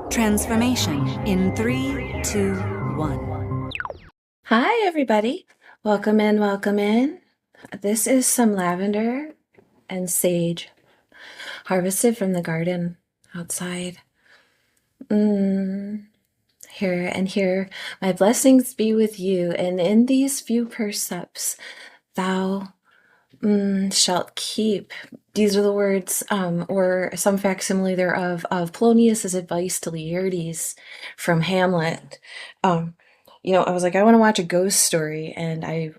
Transformation in 3, 2, 1. Hi, everybody. Welcome in, welcome in. This is some lavender and sage harvested from the garden outside. Here and here, my blessings be with you, and in these few percepts, thou shalt keep. These are the words, or some facsimile thereof, of Polonius's advice to Laertes from Hamlet. I was like, I want to watch a ghost story, and I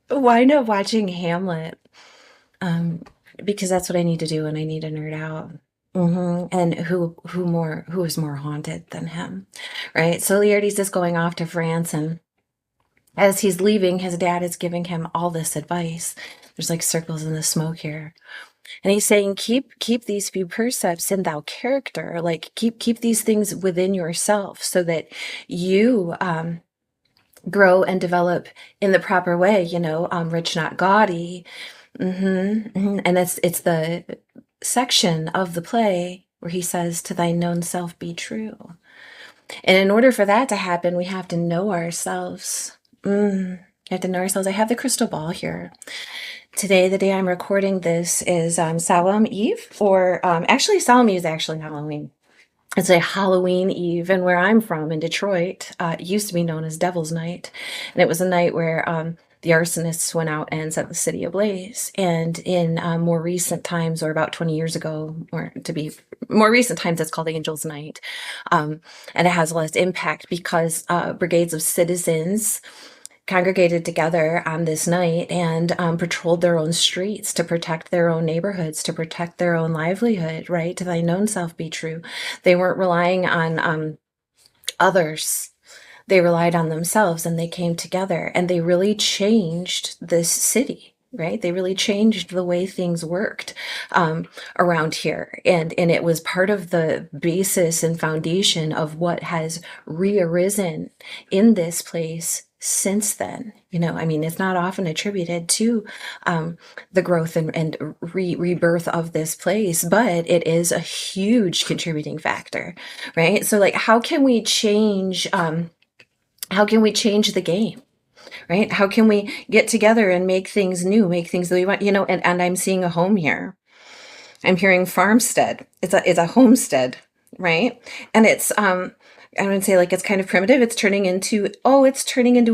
wind up watching Hamlet, because that's what I need to do, and I need to nerd out. And who is more haunted than him, right? So Laertes is going off to France, and as he's leaving, his dad is giving him all this advice. There's like circles in the smoke here. And he's saying, keep these few precepts in thou character, like keep these things within yourself so that you grow and develop in the proper way, rich, not gaudy. And it's the section of the play where he says, to thy known self be true. And in order for that to happen, we have to know ourselves. We have to know ourselves. I have the crystal ball here. Today, the day I'm recording this, is Samhain Eve, or actually Samhain Eve is actually Halloween. It's a Halloween Eve, and where I'm from in Detroit, it used to be known as Devil's Night, and it was a night where the arsonists went out and set the city ablaze. And in more recent times, or about 20 years ago, or to be more recent times, it's called Angel's Night, and it has less impact because brigades of citizens congregated together on this night and patrolled their own streets to protect their own neighborhoods, to protect their own livelihood, right? To thy known self be true. They weren't relying on others. They relied on themselves, and they came together, and they really changed this city, right? They really changed the way things worked around here. And it was part of the basis and foundation of what has re-arisen in this place since then. It's not often attributed to the growth and rebirth of this place, but it is a huge contributing factor, right? So like, how can we change the game? Right? How can we get together and make things new, make things that we want, and I'm seeing a home here. I'm hearing farmstead. It's a homestead, right? And it's, I would say, like, it's kind of primitive. It's turning into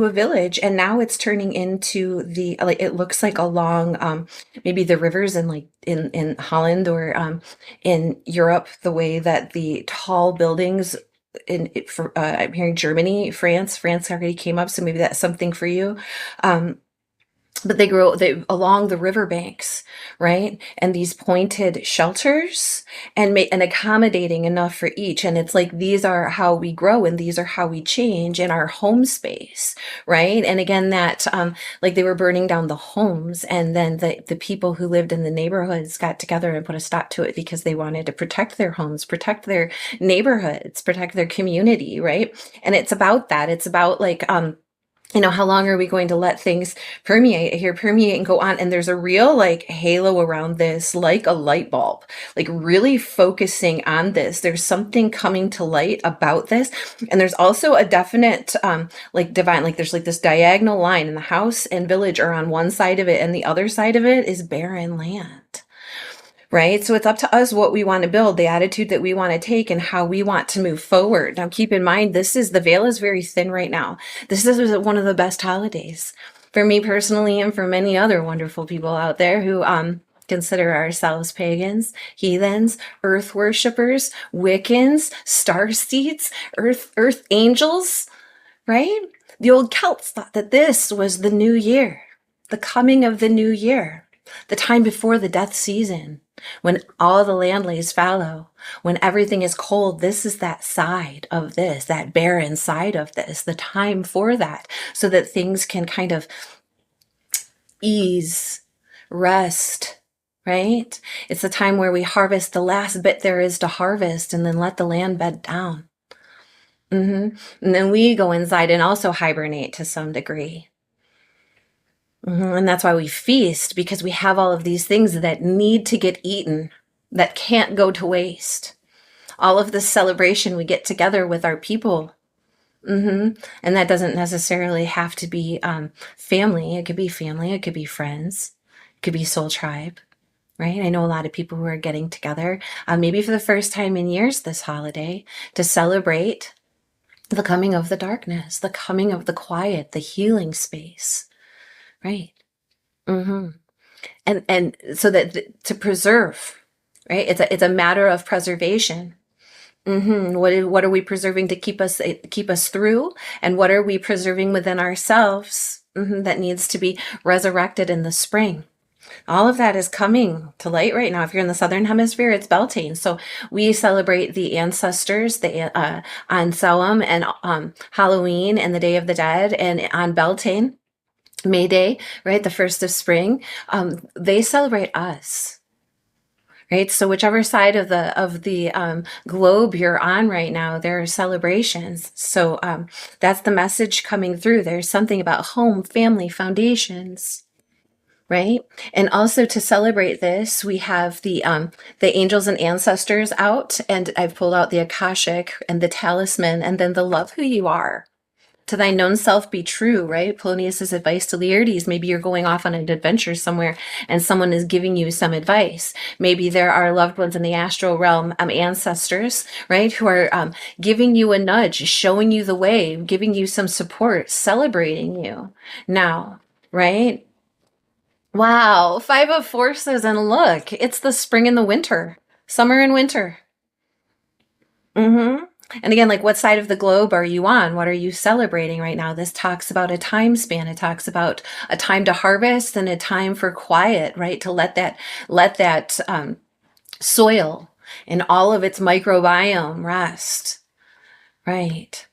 a village. And now it's turning into it looks like along, maybe the rivers in Holland or, in Europe, the way that the tall buildings I'm hearing Germany, France already came up. So maybe that's something for you. But they grow along the riverbanks, right? And these pointed shelters and accommodating enough for each. And it's like, these are how we grow, and these are how we change in our home space, right? And again, that like they were burning down the homes, and then the people who lived in the neighborhoods got together and put a stop to it because they wanted to protect their homes, protect their neighborhoods, protect their community, right? And it's about that. It's about like, how long are we going to let things permeate and go on? And there's a real like halo around this, like a light bulb, like really focusing on this. There's something coming to light about this. And there's also a definite, like divine, like there's like this diagonal line, and the house and village are on one side of it, and the other side of it is barren land. Right? So it's up to us what we want to build, the attitude that we want to take, and how we want to move forward. Now, keep in mind, the veil is very thin right now. This is one of the best holidays for me personally, and for many other wonderful people out there who, consider ourselves pagans, heathens, earth worshippers, Wiccans, star seeds, earth angels, right? The old Celts thought that this was the new year, the coming of the new year, the time before the death season, when all the land lays fallow, when everything is cold. This is that side of this, that barren side of this, the time for that, so that things can kind of ease, rest, right? It's the time where we harvest the last bit there is to harvest, and then let the land bed down. And then we go inside and also hibernate to some degree. And that's why we feast, because we have all of these things that need to get eaten, that can't go to waste. all of this celebration, we get together with our people. And that doesn't necessarily have to be family. It could be family. It could be friends. It could be soul tribe, right? I know a lot of people who are getting together, maybe for the first time in years this holiday, to celebrate the coming of the darkness, the coming of the quiet, the healing space, right? And so that to preserve, right? It's a matter of preservation. What are we preserving to keep us through, and what are we preserving within ourselves that needs to be resurrected in the spring? All of that is coming to light right now. If you're in the Southern Hemisphere, it's Beltane. So we celebrate the ancestors, on Samhain and Halloween and the Day of the Dead, and on Beltane, May Day, right, the first of spring. They celebrate us. Right. So whichever side of the globe you're on right now, there are celebrations. So that's the message coming through. There's something about home, family, foundations. Right. And also to celebrate this, we have the angels and ancestors out, and I've pulled out the Akashic and the talisman, and then the love who you are. To thy known self be true, right? Polonius's advice to Laertes. Maybe you're going off on an adventure somewhere and someone is giving you some advice. Maybe there are loved ones in the astral realm, ancestors, right? Who are giving you a nudge, showing you the way, giving you some support, celebrating you now, right? Wow, Five of Forces, and look, it's the spring and the winter, summer and winter. And again, like, what side of the globe are you on? What are you celebrating right now? This talks about a time span. It talks about a time to harvest and a time for quiet, right? To let that soil and all of its microbiome rest, right?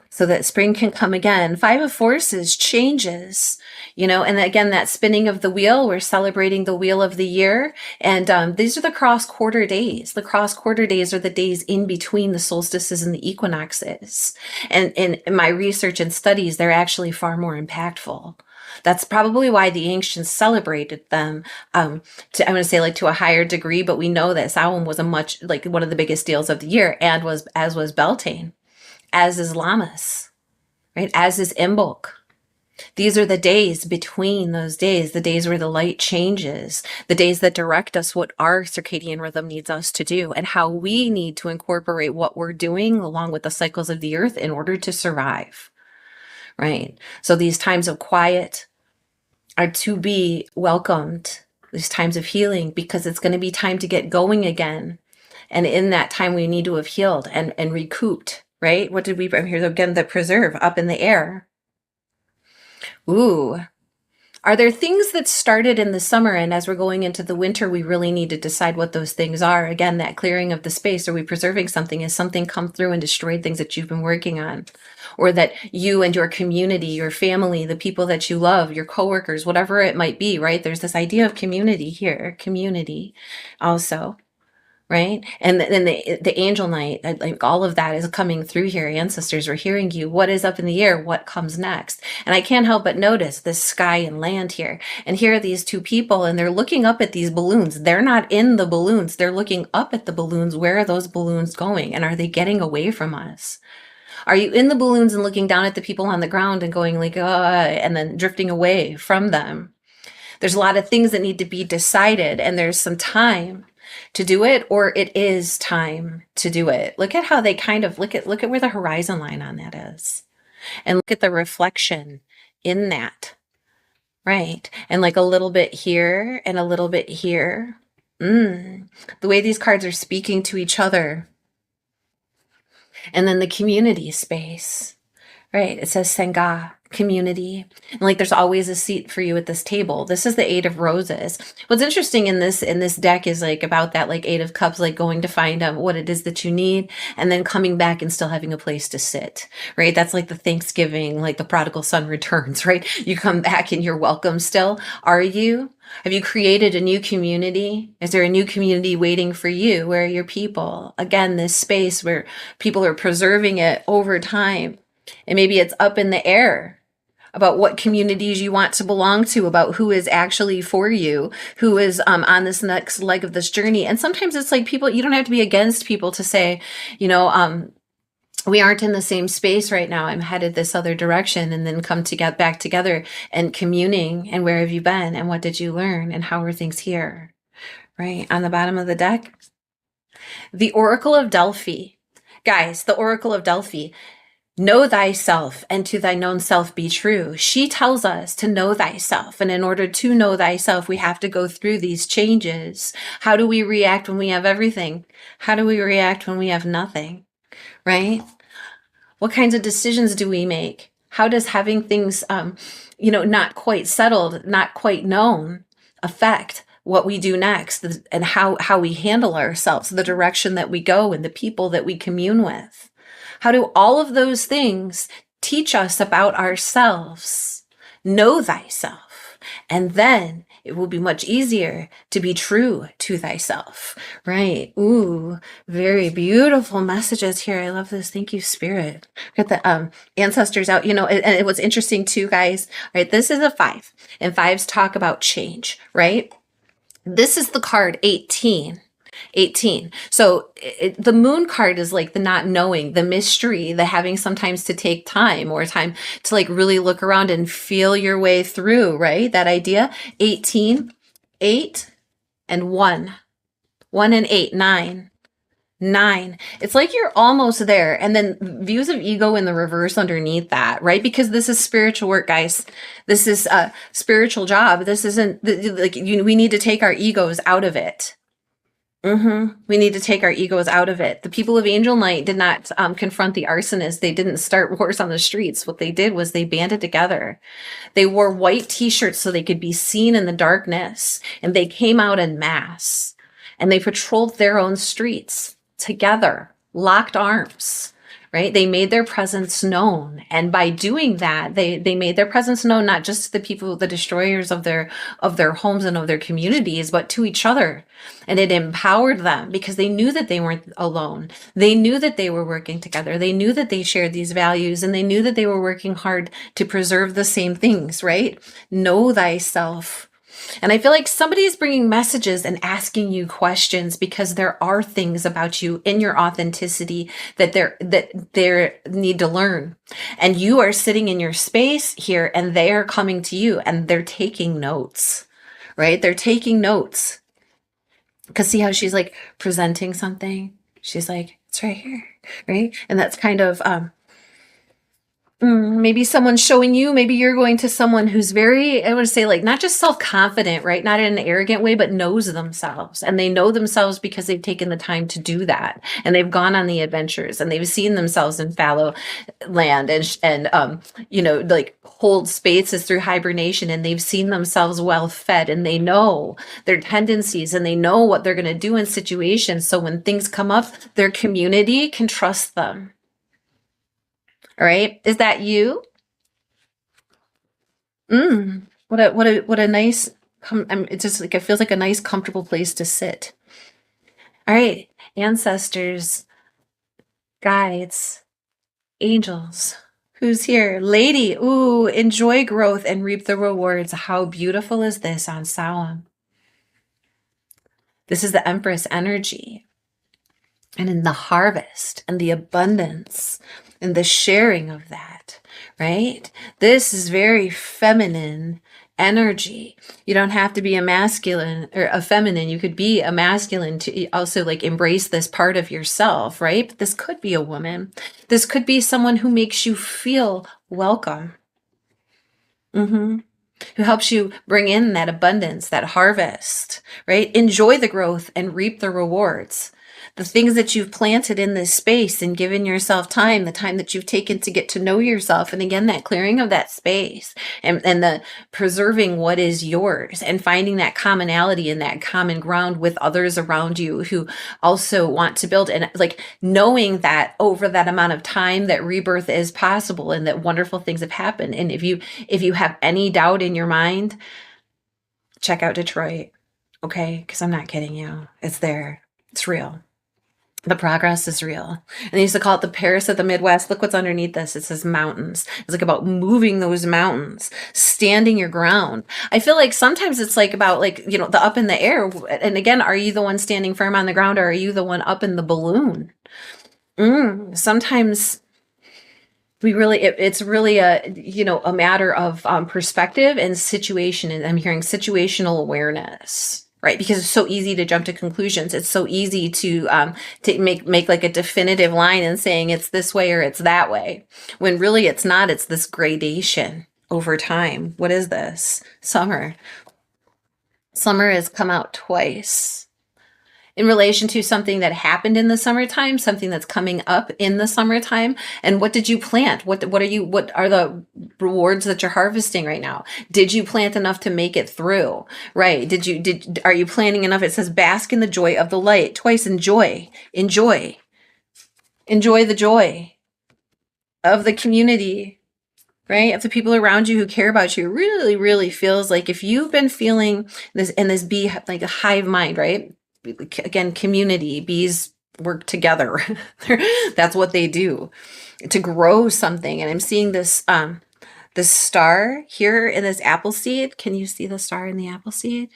So that spring can come again. Five of Forces changes, and again, that spinning of the wheel, we're celebrating the wheel of the year. And these are the cross quarter days. The cross quarter days are the days in between the solstices and the equinoxes. And in my research and studies, they're actually far more impactful. That's probably why the ancients celebrated them, I'm going to say, like, to a higher degree, but we know that Samhain was one of the biggest deals of the year, and as was Beltane, as is Lammas, right? As is Imbolc. These are the days between those days, the days where the light changes, the days that direct us what our circadian rhythm needs us to do, and how we need to incorporate what we're doing along with the cycles of the earth in order to survive, right? So these times of quiet are to be welcomed, these times of healing, because it's going to be time to get going again. And in that time, we need to have healed and recouped, right? What did we bring here? Again, the preserve up in the air. Ooh. Are there things that started in the summer, and as we're going into the winter, we really need to decide what those things are? Again, that clearing of the space. Are we preserving something? Has something come through and destroyed things that you've been working on? Or that you and your community, your family, the people that you love, your coworkers, whatever it might be, right? There's this idea of community here, community also. Right? And then the angel night, like, all of that is coming through here. Ancestors are hearing you. What is up in the air? What comes next? And I can't help but notice this sky and land here. And here are these two people, and they're looking up at these balloons. They're not in the balloons. They're looking up at the balloons. Where are those balloons going? And are they getting away from us? Are you in the balloons and looking down at the people on the ground and going like, and then drifting away from them? There's a lot of things that need to be decided, and there's some time to do it, or it is time to do it. Look at how they kind of look at where the horizon line on that is, and look at the reflection in that, right? And like a little bit here and a little bit here. The way these cards are speaking to each other. And then the community space, right? It says Sangha, community. And like, there's always a seat for you at this table. This is the Eight of Roses. What's interesting in this deck is like about that, like, Eight of Cups, like going to find what it is that you need, and then coming back and still having a place to sit, right? That's like the Thanksgiving, like the prodigal son returns, right? You come back and you're welcome still. Are you? Have you created a new community? Is there a new community waiting for you? Where are your people? Again, this space where people are preserving it over time. And maybe it's up in the air. about what communities you want to belong to, about who is actually for you, who is on this next leg of this journey. And sometimes it's like people, you don't have to be against people to say, you know, we aren't in the same space right now. I'm headed this other direction, and then come to get back together and communing. And where have you been? And what did you learn? And how are things here? Right on the bottom of the deck, the Oracle of Delphi. Guys, the Oracle of Delphi. Know thyself, and to thine own self be true. She tells us to know thyself. And in order to know thyself, we have to go through these changes. How do we react when we have everything? How do we react when we have nothing? Right? What kinds of decisions do we make? How does having things, not quite settled, not quite known, affect what we do next, and how we handle ourselves, the direction that we go, and the people that we commune with? How do all of those things teach us about ourselves? Know thyself. And then it will be much easier to be true to thyself, right? Ooh, very beautiful messages here. I love this. Thank you, Spirit. Got the ancestors out, and it was interesting too, guys. Right, this is a 5, and 5s talk about change, right? This is the card 18. So the moon card is like the not knowing, the mystery, the having sometimes to take time to like really look around and feel your way through, right? That idea. 18, 8 and 1 and 8, 9. It's like you're almost there. And then views of ego in the reverse underneath that, right? Because this is spiritual work, guys. This is a spiritual job. This isn't like we need to take our egos out of it. We need to take our egos out of it. The people of Angel Night did not confront the arsonists. They didn't start wars on the streets. What they did was they banded together. They wore white t-shirts so they could be seen in the darkness. And they came out en masse. And they patrolled their own streets together, locked arms. Right? They made their presence known. And by doing that, they made their presence known, not just to the people, the destroyers of their homes and of their communities, but to each other. And it empowered them because they knew that they weren't alone. They knew that they were working together. They knew that they shared these values, and they knew that they were working hard to preserve the same things, right? Know thyself. And I feel like somebody is bringing messages and asking you questions because there are things about you in your authenticity that they need to learn. And you are sitting in your space here, and they are coming to you, and they're taking notes, right? They're taking notes. Because see how she's like presenting something? She's like, it's right here, right? And that's kind of maybe someone's showing you, maybe you're going to someone who's very, I would say, like, not just self-confident, right? Not in an arrogant way, but knows themselves. And they know themselves because they've taken the time to do that. And they've gone on the adventures, and they've seen themselves in fallow land and like hold spaces through hibernation. And they've seen themselves well fed, and they know their tendencies, and they know what they're going to do in situations. So when things come up, their community can trust them. All right. Is that you? What a nice, it just like, it feels like a nice, comfortable place to sit. All right. Ancestors, guides, angels. Who's here? Lady. Ooh, enjoy growth and reap the rewards. How beautiful is this on Samhain? This is the Empress energy. And in the harvest and the abundance and the sharing of that, right? This is very feminine energy. You don't have to be a masculine or a feminine. You could be a masculine to also like embrace this part of yourself, right? But this could be a woman. This could be someone who makes you feel welcome. Who helps you bring in that abundance, that harvest, right? Enjoy the growth and reap the rewards. The things that you've planted in this space and given yourself time, the time that you've taken to get to know yourself. And again, that clearing of that space and the preserving what is yours and finding that commonality and that common ground with others around you who also want to build, and like knowing that over that amount of time that rebirth is possible and that wonderful things have happened. And if you have any doubt in your mind, check out Detroit. Okay. 'Cause I'm not kidding you. It's there. It's real. The progress is real. And they used to call it the Paris of the Midwest. Look what's underneath this. It says mountains. It's like about moving those mountains, standing your ground. I feel like sometimes it's like about like, you know, the up in the air. And again, are you the one standing firm on the ground, or are you the one up in the balloon? Sometimes it's really a, you know, a matter of perspective and situation. And I'm hearing situational awareness, right? Because it's so easy to jump to conclusions. It's so easy to make like a definitive line and saying it's this way or it's that way, when really it's not. It's this gradation over time. What is this? Summer. Summer has come out twice in relation to something that happened in the summertime, something that's coming up in the summertime. And what did you plant? What are the rewards that you're harvesting right now? Did you plant enough to make it through? Right? Are you planting enough? It says bask in the joy of the light. Twice, enjoy the joy of the community, right? Of the people around you who care about you. Really, really feels like if you've been feeling this in this bee, like a hive mind, right? Again, community, bees work together. That's what they do to grow something. And I'm seeing this star here in this apple seed. Can you see the star in the apple seed?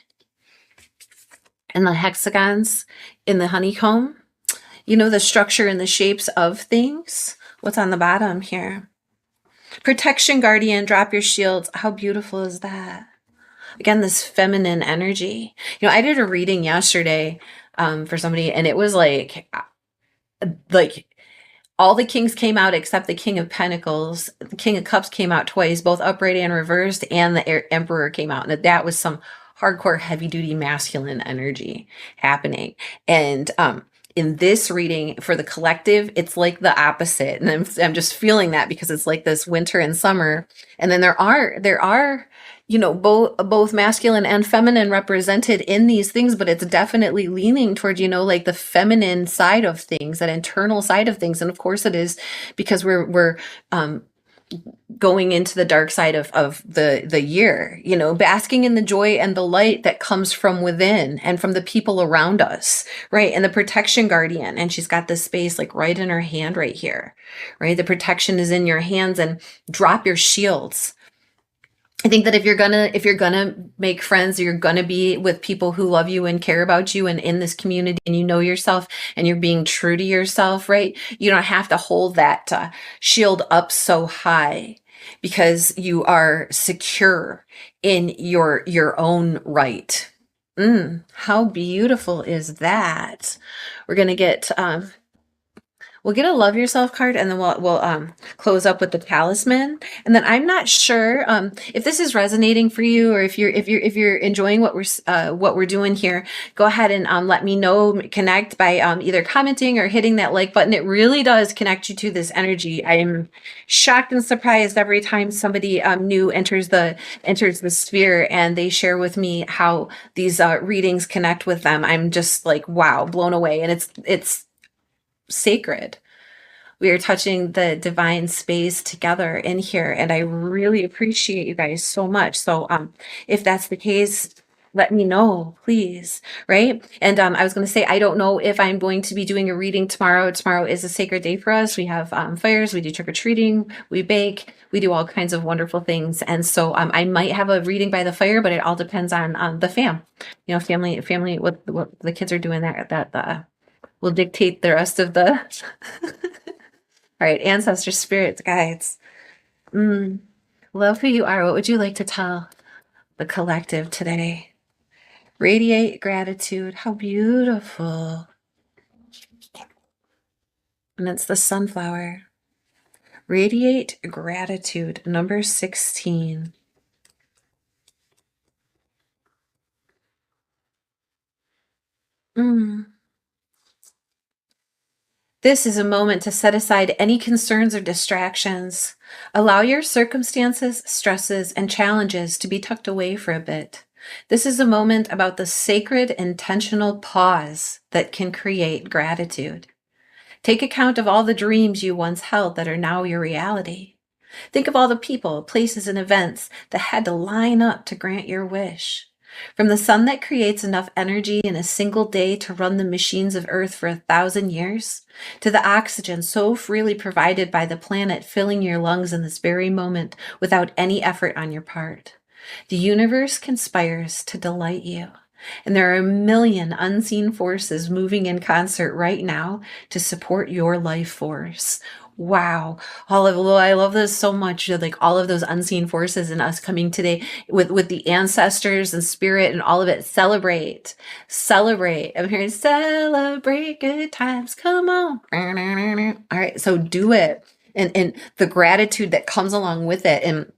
And the hexagons in the honeycomb. You know, the structure and the shapes of things. What's on the bottom here? Protection guardian, drop your shields. How beautiful is that? Again, this feminine energy. You know, I did a reading yesterday for somebody, and it was like all the kings came out except the King of Pentacles. The King of Cups came out twice, both upright and reversed, and the Emperor came out. And that was some hardcore, heavy-duty masculine energy happening. And in this reading for the collective, it's like the opposite. And I'm just feeling that because it's like this winter and summer. And then there are, you know, both masculine and feminine represented in these things, but it's definitely leaning toward, you know, like the feminine side of things, that internal side of things. And of course it is, because we're going into the dark side of the year, you know, basking in the joy and the light that comes from within and from the people around us, right? And the protection guardian, and she's got this space like right in her hand right here, right? The protection is in your hands, and drop your shields. I think that if you're gonna make friends, you're gonna be with people who love you and care about you and in this community, and you know yourself and you're being true to yourself, right? You don't have to hold that shield up so high, because you are secure in your own right. How beautiful is that? We're gonna get we'll get a love yourself card, and then we'll close up with the talisman. And then I'm not sure if this is resonating for you, or if you're enjoying what we're doing here. Go ahead and let me know. Connect by either commenting or hitting that like button. It really does connect you to this energy. I am shocked and surprised every time somebody new enters the sphere and they share with me how these readings connect with them. I'm just like, wow, blown away. And it's sacred. We are touching the divine space together in here, and I really appreciate you guys so much. So if that's the case, let me know, please. Right? And I was going to say, I don't know if I'm going to be doing a reading tomorrow. Tomorrow is a sacred day for us. We have fires, we do trick-or-treating, we bake, we do all kinds of wonderful things. And so I might have a reading by the fire, but it all depends on the family, what the kids are doing that will dictate the rest of the all right, ancestors, spirits, guides. Love who you are. What would you like to tell the collective today? Radiate gratitude. How beautiful. And it's the sunflower. Radiate gratitude, number 16. This is a moment to set aside any concerns or distractions. Allow your circumstances, stresses, and challenges to be tucked away for a bit. This is a moment about the sacred, intentional pause that can create gratitude. Take account of all the dreams you once held that are now your reality. Think of all the people, places, and events that had to line up to grant your wish. From the sun that creates enough energy in a single day to run the machines of Earth for 1,000 years, to the oxygen so freely provided by the planet filling your lungs in this very moment without any effort on your part. The universe conspires to delight you. And there are a million unseen forces moving in concert right now to support your life force. Wow. I love this so much. Like all of those unseen forces in us coming today with the ancestors and spirit and all of it. Celebrate. Celebrate. I'm hearing celebrate good times. Come on. All right. So do it. And the gratitude that comes along with it. And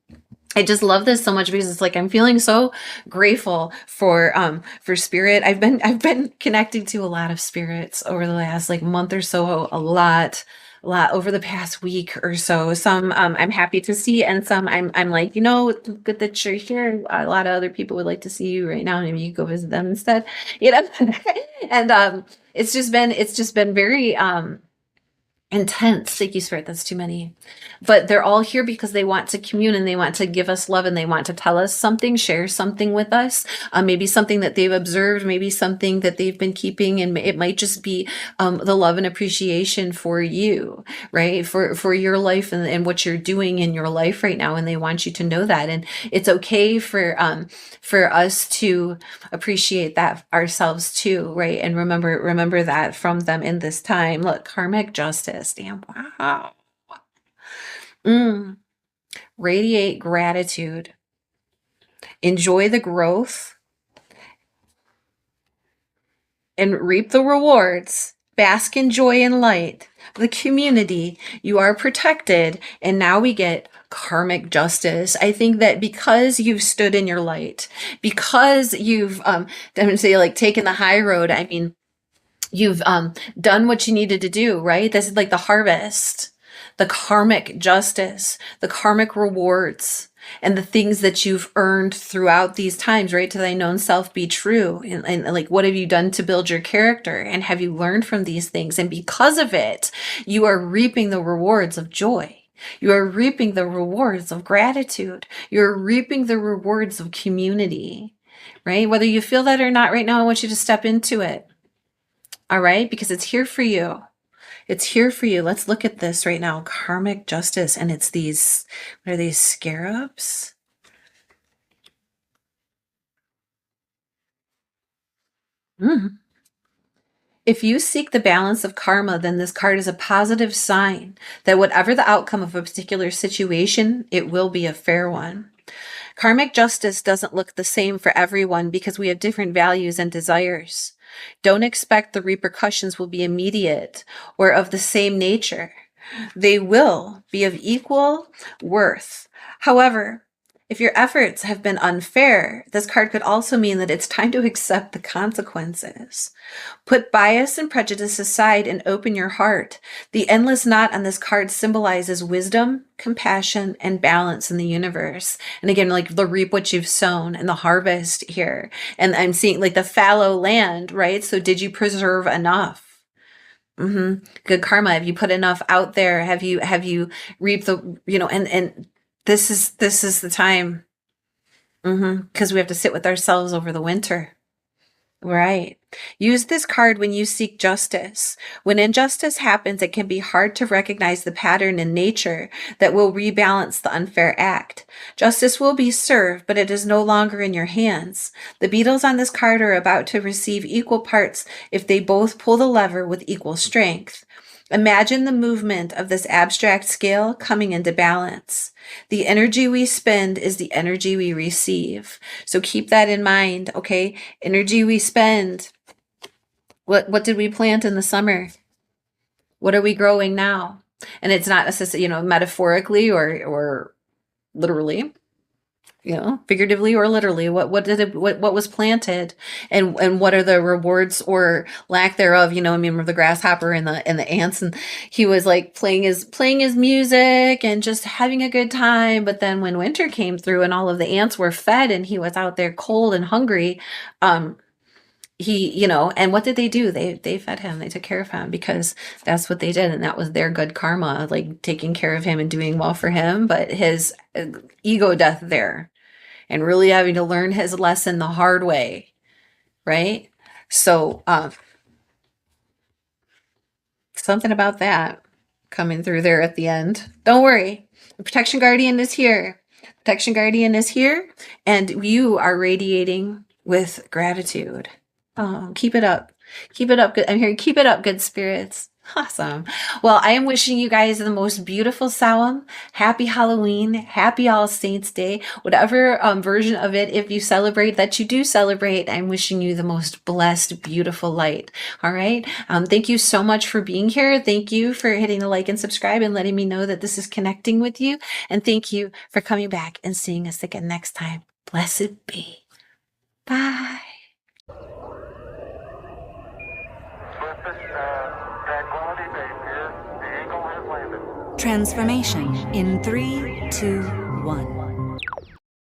I just love this so much because it's like I'm feeling so grateful for spirit. I've been connecting to a lot of spirits over the last like month or so, a lot over the past week or so. Some I'm happy to see, and some I'm like, good that you're here. A lot of other people would like to see you right now. Maybe you go visit them instead, and it's just been very intense. Thank you, Spirit. That's too many. But they're all here because they want to commune and they want to give us love and they want to tell us something, share something with us. Maybe something that they've observed, maybe something that they've been keeping, and it might just be the love and appreciation for you, right? For your life and what you're doing in your life right now. And they want you to know that. And it's okay for us to appreciate that ourselves too, right? And remember that from them in this time. Look, karmic justice. Damn, wow. Radiate gratitude. Enjoy the growth and reap the rewards. Bask in joy and light. The community, you are protected. And now we get karmic justice. I think that because you've stood in your light, because you've, I'm going to say like taken the high road. I mean, you've done what you needed to do, right? This is like the harvest, the karmic justice, the karmic rewards, and the things that you've earned throughout these times, right? To thy known self be true. And like, what have you done to build your character? And have you learned from these things? And because of it, you are reaping the rewards of joy. You are reaping the rewards of gratitude. You're reaping the rewards of community, right? Whether you feel that or not right now, I want you to step into it. All right, because it's here for you. It's here for you. Let's look at this right now. Karmic justice. And it's these, what are these, scarabs? If you seek the balance of karma, then this card is a positive sign that whatever the outcome of a particular situation, it will be a fair one. Karmic justice doesn't look the same for everyone because we have different values and desires. Don't expect the repercussions will be immediate or of the same nature. They will be of equal worth. However, if your efforts have been unfair, this card could also mean that it's time to accept the consequences. Put bias and prejudice aside and open your heart. The endless knot on this card symbolizes wisdom, compassion, and balance in the universe. And again, like the reap what you've sown and the harvest here. And I'm seeing like the fallow land, right? So did you preserve enough? Good karma. Have you put enough out there? Have you reaped the, and this is the time. Because we have to sit with ourselves over the winter. Right. Use this card when you seek justice. When injustice happens, it can be hard to recognize the pattern in nature that will rebalance the unfair act. Justice will be served, but it is no longer in your hands. The beetles on this card are about to receive equal parts if they both pull the lever with equal strength. Imagine the movement of this abstract scale coming into balance. The energy we spend is the energy we receive. So keep that in mind, okay? Energy we spend. What did we plant in the summer? What are we growing now? And it's not necessarily, metaphorically or literally. Figuratively or literally, what was planted and what are the rewards or lack thereof? Remember the grasshopper and the ants, and he was like playing his music and just having a good time. But then when winter came through and all of the ants were fed and he was out there cold and hungry, he, and what did they do? They fed him, they took care of him because that's what they did. And that was their good karma, like taking care of him and doing well for him. But his ego death there. and really having to learn his lesson the hard way, right? So something about that coming through there at the end. Don't worry. The protection guardian is here. Protection guardian is here, and you are radiating with gratitude. Keep it up. Keep it up. Good. I'm hearing keep it up, good spirits. Awesome. Well, I am wishing you guys the most beautiful Samhain. Happy Halloween. Happy All Saints Day. Whatever version of it, if you celebrate, that you do celebrate, I'm wishing you the most blessed, beautiful light. All right. Thank you so much for being here. Thank you for hitting the like and subscribe and letting me know that this is connecting with you. And thank you for coming back and seeing us again next time. Blessed be. Bye. Transformation in 3, 2, 1.